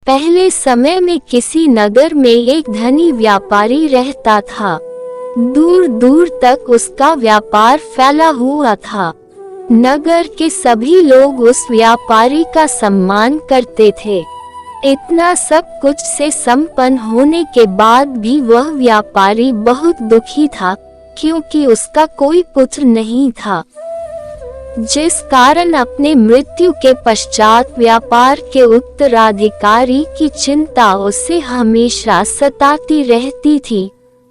पहले समय में किसी नगर में एक धनी व्यापारी रहता था। दूर दूर तक उसका व्यापार फैला हुआ था। नगर के सभी लोग उस व्यापारी का सम्मान करते थे। इतना सब कुछ से संपन्न होने के बाद भी वह व्यापारी बहुत दुखी था, क्योंकि उसका कोई पुत्र नहीं था, जिस कारण अपने मृत्यु के पश्चात व्यापार के उत्तराधिकारी की चिंता उसे हमेशा सताती रहती थी।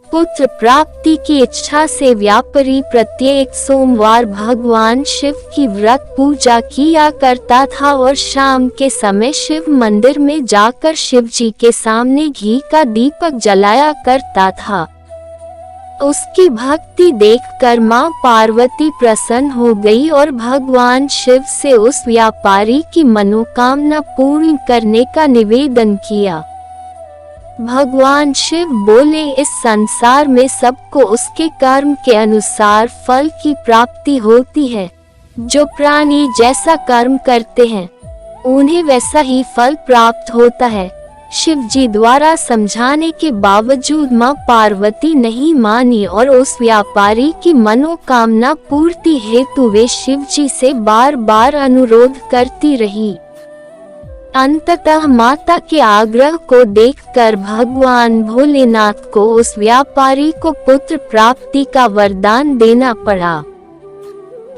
पुत्र प्राप्ति की इच्छा से व्यापारी प्रत्येक सोमवार भगवान शिव की व्रत पूजा किया करता था और शाम के समय शिव मंदिर में जाकर शिव जी के सामने घी का दीपक जलाया करता था। उसकी भक्ति देखकर मां पार्वती प्रसन्न हो गई और भगवान शिव से उस व्यापारी की मनोकामना पूर्ण करने का निवेदन किया। भगवान शिव बोले, इस संसार में सबको उसके कर्म के अनुसार फल की प्राप्ति होती है। जो प्राणी जैसा कर्म करते हैं उन्हें वैसा ही फल प्राप्त होता है। शिव जी द्वारा समझाने के बावजूद मां पार्वती नहीं मानी और उस व्यापारी की मनोकामना पूर्ति हेतु वे शिव जी से बार बार अनुरोध करती रही। अंततः माता के आग्रह को देखकर भगवान भोलेनाथ को उस व्यापारी को पुत्र प्राप्ति का वरदान देना पड़ा।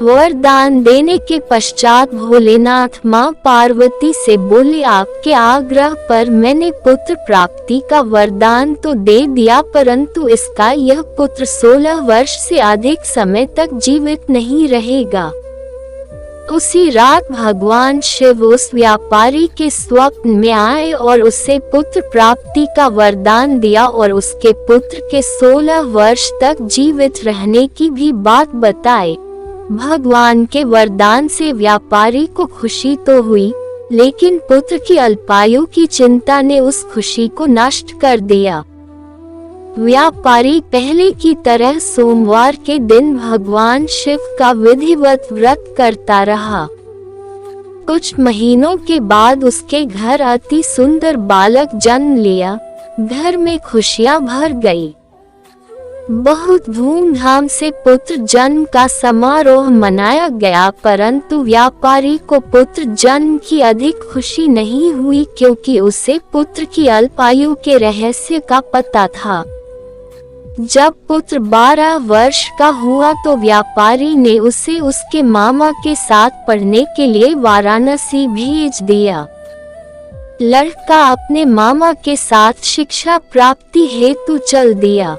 वरदान देने के पश्चात भोलेनाथ मां पार्वती से बोले, आपके आग्रह पर मैंने पुत्र प्राप्ति का वरदान तो दे दिया, परंतु इसका यह पुत्र 16 वर्ष से अधिक समय तक जीवित नहीं रहेगा। उसी रात भगवान शिव उस व्यापारी के स्वप्न में आए और उसे पुत्र प्राप्ति का वरदान दिया और उसके पुत्र के 16 वर्ष तक जीवित रहने की भी बात बताई। भगवान के वरदान से व्यापारी को खुशी तो हुई, लेकिन पुत्र की अल्पायु की चिंता ने उस खुशी को नष्ट कर दिया। व्यापारी पहले की तरह सोमवार के दिन भगवान शिव का विधिवत व्रत करता रहा। कुछ महीनों के बाद उसके घर अति सुंदर बालक जन्म लिया। घर में खुशियां भर गई। बहुत धूमधाम से पुत्र जन्म का समारोह मनाया गया, परंतु व्यापारी को पुत्र जन्म की अधिक खुशी नहीं हुई, क्योंकि उसे पुत्र की अल्पायु के रहस्य का पता था। जब पुत्र 12 वर्ष का हुआ तो व्यापारी ने उसे उसके मामा के साथ पढ़ने के लिए वाराणसी भेज दिया। लड़का अपने मामा के साथ शिक्षा प्राप्ति हेतु चल दिया।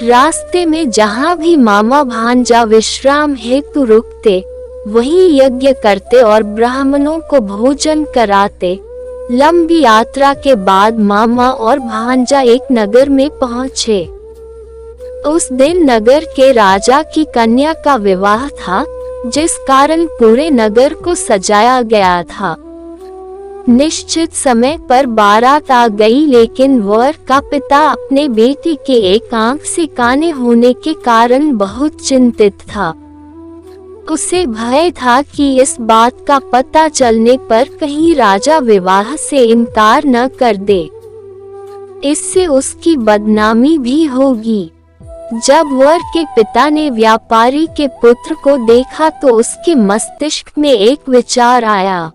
रास्ते में जहाँ भी मामा भांजा विश्राम हेतु रुकते, वहीं यज्ञ करते और ब्राह्मणों को भोजन कराते। लंबी यात्रा के बाद मामा और भांजा एक नगर में पहुँचे। उस दिन नगर के राजा की कन्या का विवाह था, जिस कारण पूरे नगर को सजाया गया था। निश्चित समय पर बारात आ गई, लेकिन वर का पिता अपने बेटी के एक आंख से काने होने के कारण बहुत चिंतित था। उसे भय था कि इस बात का पता चलने पर कहीं राजा विवाह से इनकार न कर दे, इससे उसकी बदनामी भी होगी। जब वर के पिता ने व्यापारी के पुत्र को देखा तो उसके मस्तिष्क में एक विचार आया।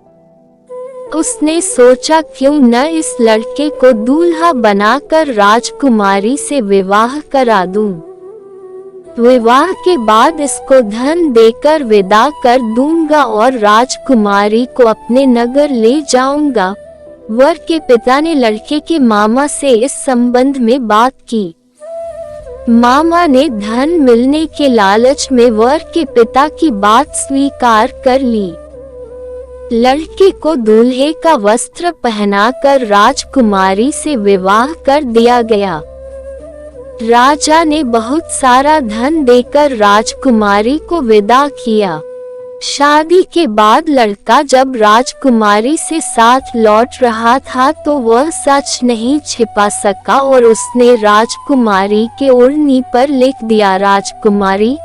उसने सोचा, क्यों न इस लड़के को दूल्हा बनाकर राजकुमारी से विवाह करा दूं। विवाह के बाद इसको धन देकर विदा कर दूंगा और राजकुमारी को अपने नगर ले जाऊंगा। वर के पिता ने लड़के के मामा से इस संबंध में बात की। मामा ने धन मिलने के लालच में वर के पिता की बात स्वीकार कर ली। लड़के को दूल्हे का वस्त्र पहनाकर राजकुमारी से विवाह कर दिया गया। राजा ने बहुत सारा धन देकर राजकुमारी को विदा किया। शादी के बाद लड़का जब राजकुमारी से साथ लौट रहा था तो वह सच नहीं छिपा सका और उसने राजकुमारी के ओढ़नी पर लिख दिया, राजकुमारी,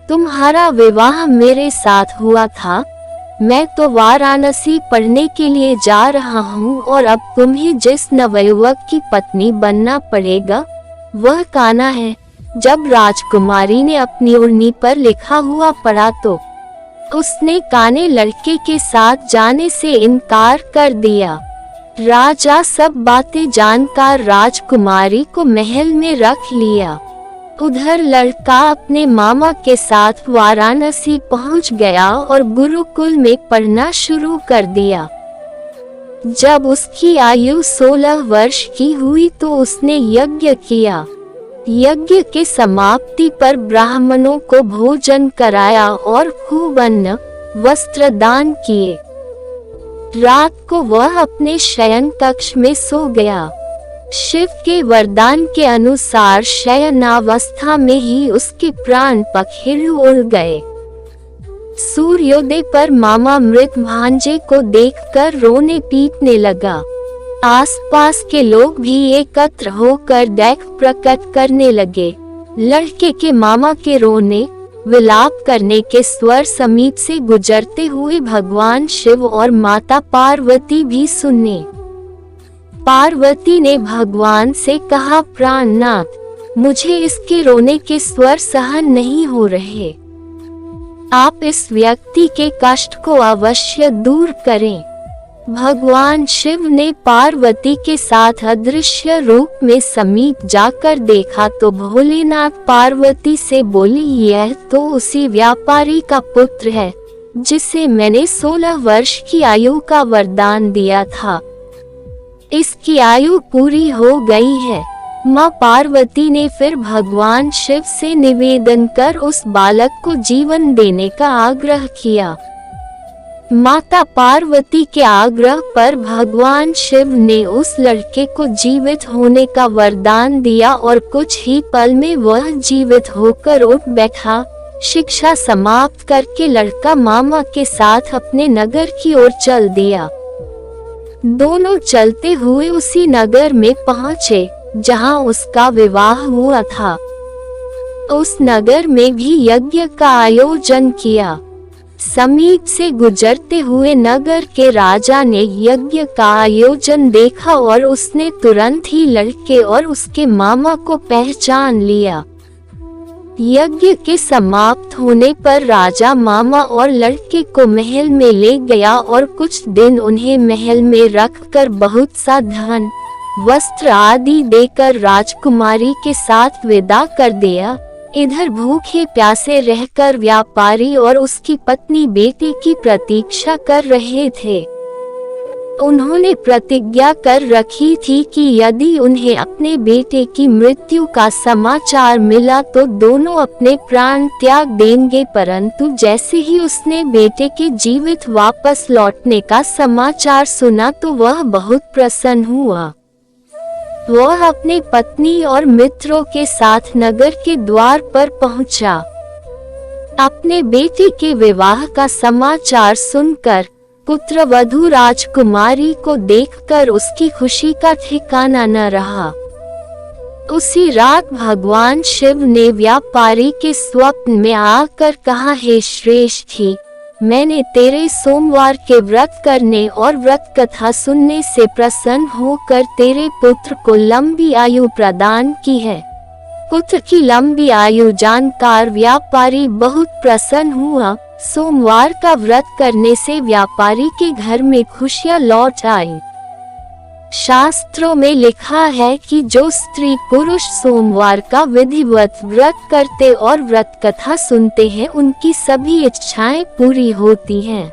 तुम्हारा विवाह मेरे साथ हुआ था। मैं तो वाराणसी पढ़ने के लिए जा रहा हूँ और अब तुम्हें जिस नवयुवक की पत्नी बनना पड़ेगा वह कान्हा है। जब राजकुमारी ने अपनी ओढ़नी पर लिखा हुआ पढ़ा तो उसने काने लड़के के साथ जाने से इनकार कर दिया। राजा सब बातें जानकर राजकुमारी को महल में रख लिया। उधर लड़का अपने मामा के साथ वाराणसी पहुंच गया और गुरुकुल में पढ़ना शुरू कर दिया। जब उसकी आयु 16 वर्ष की हुई तो उसने यज्ञ किया। यज्ञ के समाप्ति पर ब्राह्मणों को भोजन कराया और खूब अन्न वस्त्र दान किए। रात को वह अपने शयन कक्ष में सो गया। शिव के वरदान के अनुसार शयनावस्था में ही उसके प्राण पखेरु उड़ गए। सूर्योदय पर मामा मृत भांजे को देखकर रोने पीटने लगा। आसपास के लोग भी एकत्र होकर दुख प्रकट करने लगे। लड़के के मामा के रोने विलाप करने के स्वर समीप से गुजरते हुए भगवान शिव और माता पार्वती भी सुने। पार्वती ने भगवान से कहा, प्राणनाथ, मुझे इसके रोने के स्वर सहन नहीं हो रहे। आप इस व्यक्ति के कष्ट को अवश्य दूर करें। भगवान शिव ने पार्वती के साथ अदृश्य रूप में समीप जाकर देखा तो भोलेनाथ पार्वती से बोली, यह तो उसी व्यापारी का पुत्र है जिसे मैंने 16 वर्ष की आयु का वरदान दिया था। इसकी आयु पूरी हो गई है। माँ पार्वती ने फिर भगवान शिव से निवेदन कर उस बालक को जीवन देने का आग्रह किया। माता पार्वती के आग्रह पर भगवान शिव ने उस लड़के को जीवित होने का वरदान दिया और कुछ ही पल में वह जीवित होकर उठ बैठा। शिक्षा समाप्त करके लड़का मामा के साथ अपने नगर की ओर चल दिया। दोनों चलते हुए उसी नगर में पहुँचे जहाँ उसका विवाह हुआ था। उस नगर में भी यज्ञ का आयोजन किया। समीप से गुजरते हुए नगर के राजा ने यज्ञ का आयोजन देखा और उसने तुरंत ही लड़के और उसके मामा को पहचान लिया। यज्ञ के समाप्त होने पर राजा मामा और लड़के को महल में ले गया और कुछ दिन उन्हें महल में रखकर बहुत सा धन वस्त्र आदि देकर राजकुमारी के साथ विदा कर दिया। इधर भूखे प्यासे रहकर व्यापारी और उसकी पत्नी बेटे की प्रतीक्षा कर रहे थे। उन्होंने प्रतिज्ञा कर रखी थी कि यदि उन्हें अपने बेटे की मृत्यु का समाचार मिला तो दोनों अपने प्राण त्याग देंगे, परंतु जैसे ही उसने बेटे के जीवित वापस लौटने का समाचार सुना तो वह बहुत प्रसन्न हुआ। वह अपने पत्नी और मित्रों के साथ नगर के द्वार पर पहुंचा। अपने बेटे के विवाह का समाचार सुनकर पुत्रवधू राजकुमारी को देखकर उसकी खुशी का ठिकाना न रहा। उसी रात भगवान शिव ने व्यापारी के स्वप्न में आकर कहा, हे श्रेष्ठी, मैंने तेरे सोमवार के व्रत करने और व्रत कथा सुनने से प्रसन्न होकर तेरे पुत्र को लंबी आयु प्रदान की है। पुत्र की लंबी आयु जानकर व्यापारी बहुत प्रसन्न हुआ। सोमवार का व्रत करने से व्यापारी के घर में खुशियां लौट आई। शास्त्रों में लिखा है कि जो स्त्री पुरुष सोमवार का विधिवत व्रत करते और व्रत कथा सुनते हैं उनकी सभी इच्छाएं पूरी होती हैं।